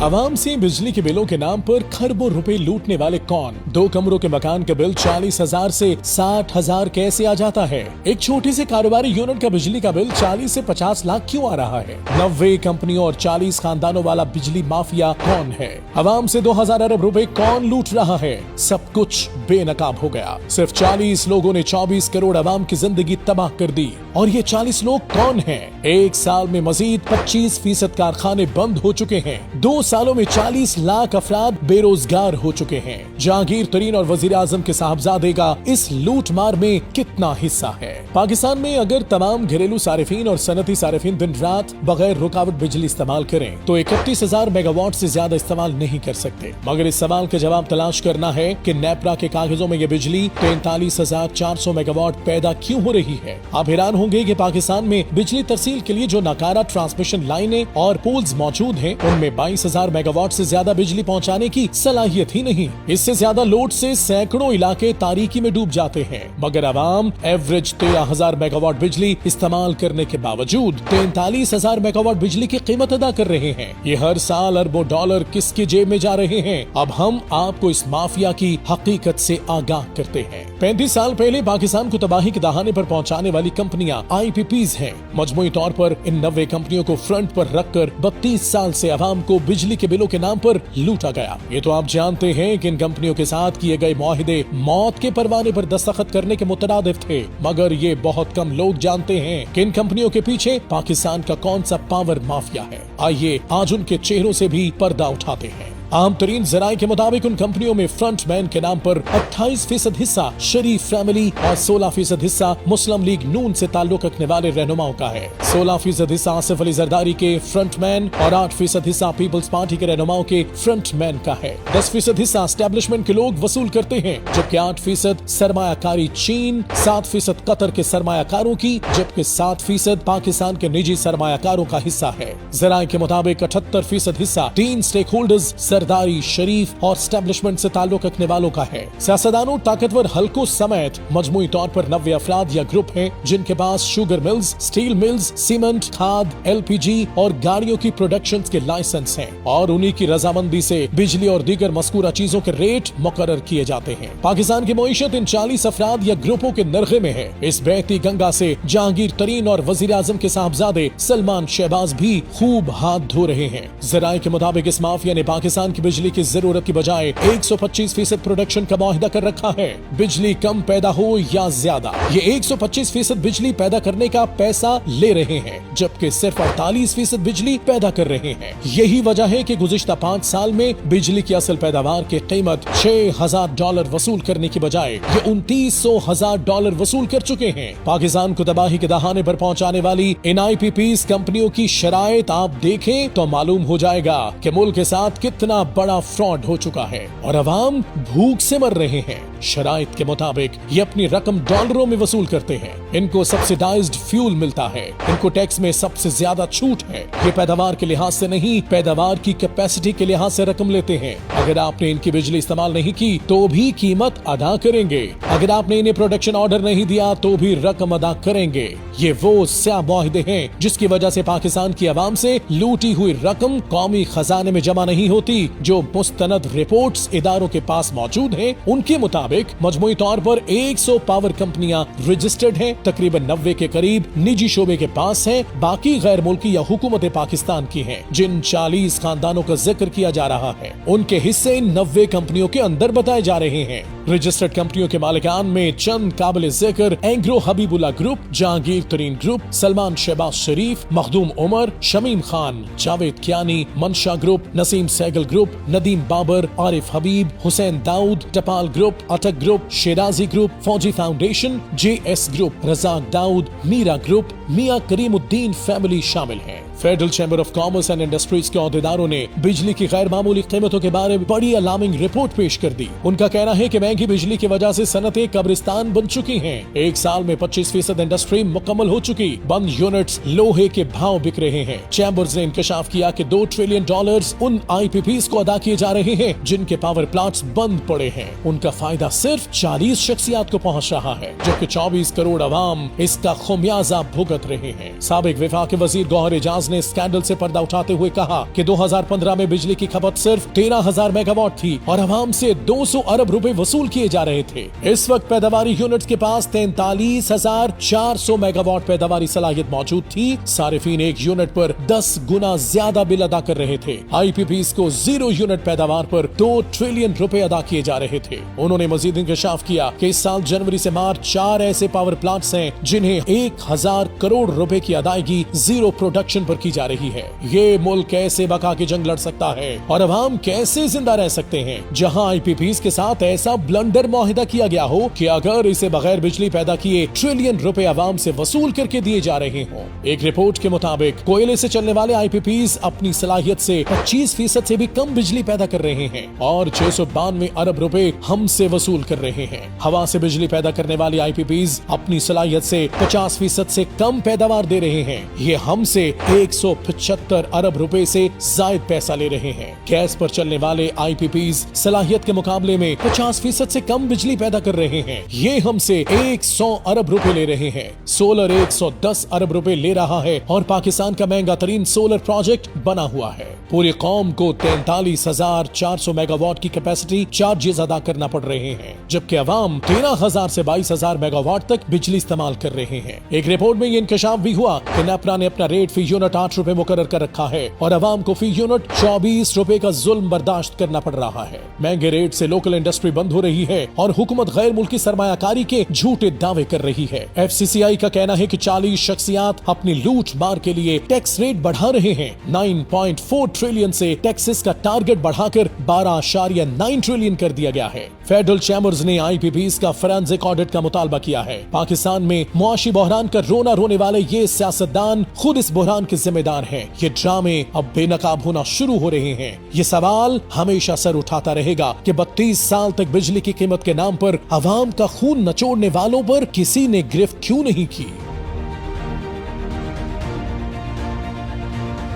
आवाम से बिजली के बिलों के नाम पर खरबों रुपए लूटने वाले कौन? 2 कमरों के मकान का बिल 40,000 से 60,000 कैसे आ जाता है? एक छोटे से कारोबारी यूनिट का बिजली का बिल 40 से 50 लाख क्यों आ रहा है? 90 कंपनियों और 40 खानदानों वाला बिजली माफिया कौन है? आवाम से 2000 अरब रुपए कौन लूट रहा है? सब कुछ बेनकाब हो गया। सिर्फ 40 लोगों ने 24 करोड़ आवाम की जिंदगी तबाह कर दी। और ये 40 लोग कौन हैं? एक साल में मजीद 25% कारखाने बंद हो चुके हैं। 2 सालों में 40 लाख अफराद बेरोजगार हो चुके हैं। जहांगीर तरीन और वजीर आजम के साहबजादे का इस लूट मार में कितना हिस्सा है? पाकिस्तान में अगर तमाम घरेलू सारिफीन और सनती सारिफीन दिन रात बगैर रुकावट बिजली इस्तेमाल करें तो 31,000 मेगावाट से ज्यादा इस्तेमाल नहीं कर सकते। मगर इस सवाल का जवाब तलाश करना है कि नेपरा के कागजों में ये बिजली 43,400 मेगावाट पैदा क्यों हो रही है। आप हैरान होंगे कि पाकिस्तान में बिजली तरसील के लिए जो नाकारा ट्रांसमिशन लाइनें और पोल्स मौजूद हैं, उनमें 22,000 मेगावाट से ज्यादा बिजली पहुंचाने की सलाहियत ही नहीं। इससे ज्यादा लोड से सैकड़ों इलाके तारीकी में डूब जाते हैं। मगर आवाम एवरेज 13,000 मेगावाट बिजली इस्तेमाल करने के बावजूद 43,000 मेगावाट बिजली की कीमत अदा कर रहे हैं। ये हर साल अरबों डॉलर किसकी जेब में जा रहे हैं? अब हम आपको इस माफिया की हकीकत से आगाह करते हैं। 35 साल पहले पाकिस्तान को तबाही के दहाने पर पहुंचाने वाली कंपनियां IPPs हैं। मजमूई तौर पर इन 90 कंपनियों को फ्रंट पर रखकर 32 साल से आवाम को बिजली के बिलों के नाम पर लूटा गया। ये तो आप जानते हैं कि इन कंपनियों के साथ किए गए मुआहिदे मौत के परवाने पर दस्तखत करने के मुतरादिफ थे। मगर ये बहुत कम लोग जानते हैं कि इन कंपनियों के पीछे पाकिस्तान का कौन सा पावर माफिया है। आइए आज उनके चेहरों से भी पर्दा उठाते हैं। आम तरीन जराये के मुताबिक उन कंपनियों में फ्रंट मैन के नाम पर 28% हिस्सा शरीफ फैमिली और 16% हिस्सा मुस्लिम लीग नून से ताल्लुक रखने वाले रहनुमाओं का है। 16% हिस्सा आसिफ अली जरदारी के फ्रंट मैन और 8% हिस्सा पीपल्स पार्टी के रहनुमाओं के फ्रंट मैन का है। 10% हिस्सा एस्टेब्लिशमेंट के लोग वसूल करते हैं, जबकि 8% सरमायाकारी चीन, 7% कतर के सरमायाकारों की, जबकि 7% पाकिस्तान के निजी सरमायाकारों का हिस्सा है। जराये के मुताबिक 78% हिस्सा 3 स्टेक होल्डर्स सरदारी, शरीफ और एस्टेब्लिशमेंट से ताल्लुक रखने वालों का है। सियासतदानों, ताकतवर हलकों समेत मजमूई तौर पर 90 अफराद या ग्रुप हैं जिनके पास sugar mills, steel mills, cement, खाद, LPG और गाड़ियों की प्रोडक्शन के लाइसेंस हैं और उन्हीं की रजामंदी से बिजली और दीगर मज़कूरा चीजों के रेट मुकर्रर किए जाते हैं। पाकिस्तान की मईशत इन 40 अफराद या ग्रुपों के नरखे में है। इस बहती गंगा से जहांगीर तरीन और वजीर आजम के साहबजादे सलमान शहबाज भी खूब हाथ धो रहे हैं। जराये के मुताबिक इस माफिया ने पाकिस्तान की बिजली की जरूरत की बजाय 125% प्रोडक्शन का मुआहिदा कर रखा है। बिजली कम पैदा हो या ज्यादा, ये 125% बिजली पैदा करने का पैसा ले रहे हैं, जबकि सिर्फ 48% बिजली पैदा कर रहे हैं। यही वजह है कि गुज़िश्ता 5 साल में बिजली की असल पैदावार की कीमत $6,000 वसूल करने की बजाय ये $29,000 वसूल कर चुके हैं। पाकिस्तान को तबाही के दहाने पर पहुंचाने वाली इन IPPs कंपनियों की शराइत आप देखें तो मालूम हो जाएगा कि मुल्क के साथ कितना बड़ा फ्रॉड हो चुका है और अवाम भूख से मर रहे हैं। शराइत के मुताबिक ये अपनी रकम डॉलरों में वसूल करते हैं। इनको सब्सिडाइज्ड फ्यूल मिलता है, इनको टैक्स में सबसे ज्यादा छूट है। ये पैदावार के लिहाज से नहीं, पैदावार की कैपेसिटी के लिहाज से रकम लेते हैं। अगर आपने इनकी बिजली इस्तेमाल नहीं की तो भी कीमत अदा करेंगे। अगर आपने इन्हें प्रोडक्शन ऑर्डर नहीं दिया तो भी रकम अदा करेंगे। ये वो स्या मुआहिदे हैं जिसकी वजह से पाकिस्तान की आवाम से लूटी हुई रकम कौमी खजाने में जमा नहीं होती। जो मुस्तनद रिपोर्ट्स इदारों के पास मौजूद हैं, उनके मुताबिक मजमूई तौर पर 100 पावर कंपनियां रजिस्टर्ड हैं, तकरीबन 90 के करीब निजी शोबे के पास हैं, बाकी गैर मुल्की या हुकूमत पाकिस्तान की हैं। जिन 40 खानदानों का जिक्र किया जा रहा है उनके हिस्से इन 90 कंपनियों के अंदर बताए जा रहे हैं। रजिस्टर्ड कंपनियों के मालिकान में चंद काबिल जिक्र Engro Habibullah group, Jahangir Tareen group, Salman Shahbaz Sharif, Makhdoom Umar, Shamim Khan, Javed Kiani, Mansha group, Naseem Sehgal group, Nadeem Babar, Arif Habib, Hussain Dawood, Tapal group, Attock group, Shirazi group, Fauji foundation, JS group, Razzak Dawood, Mira group, Mian Karimuddin family शामिल हैं। Federal chamber of commerce and industries के अहदेदारों ने बिजली की गैर मामूली कीमतों के बारे में बड़ी अलार्मिंग रिपोर्ट पेश कर दी। उनका कहना है कि महंगी बिजली की वजह से सनतें कब्रिस्तान बन चुकी हैं। एक साल में 25% इंडस्ट्री मुकम्मल हो चुकी, बंद यूनिट्स लोहे के भाव बिक रहे हैं। चैम्बर्स ने इंकशाफ किया कि $2 ट्रिलियन उन IPPs को अदा किए जा रहे हैं जिनके पावर प्लांट्स बंद पड़े हैं। उनका फायदा सिर्फ 40 शख्सियात को पहुँच रहा है, जबकि 24 करोड़ अवाम इसका खुमियाजा भुगत रहे हैं। साबिक विफाक वजीर गौहर एजाज चैम्बर्स ने स्कैंडल से पर्दा उठाते हुए कहा कि 2015 में बिजली की खपत सिर्फ 13,000 मेगावाट थी और आवाम से 200 अरब रुपए वसूल किए जा रहे थे। इस वक्त पैदावारी यूनिट्स के पास 43,400 मेगावाट पैदावारी सलाहियत मौजूद थी। सारिफीन एक यूनिट पर 10 गुना ज्यादा बिल अदा कर रहे थे। IPPs को 0 यूनिट पैदावार पर 2 ट्रिलियन रुपए अदा किए जा रहे थे। उन्होंने मजीद इंकशाफ किया कि इस साल जनवरी से मार्च 4 ऐसे पावर प्लांट्स हैं जिन्हें 1,000 करोड़ रुपए की अदायगी जीरो प्रोडक्शन पर की जा रही है। ये मुल्क कैसे बका के जंग लड़ सकता है और अवाम कैसे जिंदा रह सकते हैं जहां IPPs के साथ ऐसा ब्लंडर मुआहिदा किया गया हो कि अगर इसे बगैर बिजली पैदा किए ट्रिलियन रुपए अवाम से वसूल करके दिए जा रहे हों। एक रिपोर्ट के मुताबिक कोयले से चलने वाले IPPs अपनी सलाहियत से 25% से भी कम बिजली पैदा कर रहे हैं और 692 अरब रुपए हमसे वसूल कर रहे हैं। हवा से बिजली पैदा करने वाली IPPs अपनी सलाहियत से 50% से कम पैदावार दे रहे हैं। ये हमसे 175 अरब रुपए से जायद पैसा ले रहे हैं। गैस पर चलने वाले IPPs सलाहियत के मुकाबले में 50% से कम बिजली पैदा कर रहे हैं। ये हमसे 100 अरब रुपए ले रहे हैं। सोलर 110 अरब रुपए ले रहा है और पाकिस्तान का महंगा तरीन सोलर प्रोजेक्ट बना हुआ है। पूरी कौम को 43,400 मेगावाट की कैपेसिटी चार्जेस अदा करना पड़ रहे हैं, जबकि अवाम 13,000 से 22,000 मेगावाट तक बिजली इस्तेमाल कर रहे हैं। एक रिपोर्ट में ये इंकशाफ भी हुआ कि नेपरा ने अपना रेट फी यूनिट 8 रुपए मुकर्रर कर रखा है और अवाम को फी यूनिट 24 रुपए का जुल्म बर्दाश्त करना पड़ रहा है। महंगे रेट से लोकल इंडस्ट्री बंद हो रही है और हुकूमत गैर मुल्की सरमायाकारी के झूठे दावे कर रही है। FCCI का कहना है कि 40 शख्सियात अपनी लूट मार के लिए टैक्स रेट बढ़ा रहे हैं। 9.4 ट्रिलियन से टैक्सेस का टारगेट बढ़ाकर 12.9 ट्रिलियन कर दिया गया है। फेडरल चैम्बर्स ने IPPs का फोरेंसिक ऑडिट का मुतालबा किया है। पाकिस्तान में मुआशी बहरान का रोना रोने वाले ये सियासतदान खुद इस बहरान के जिम्मेदार हैं। ये ड्रामे अब बेनकाब होना शुरू हो रहे हैं। ये सवाल हमेशा सर उठाता रहेगा कि 32 साल तक बिजली की कीमत के नाम पर अवाम का खून नचोड़ने वालों पर किसी ने गिरफ्त क्यों नहीं की।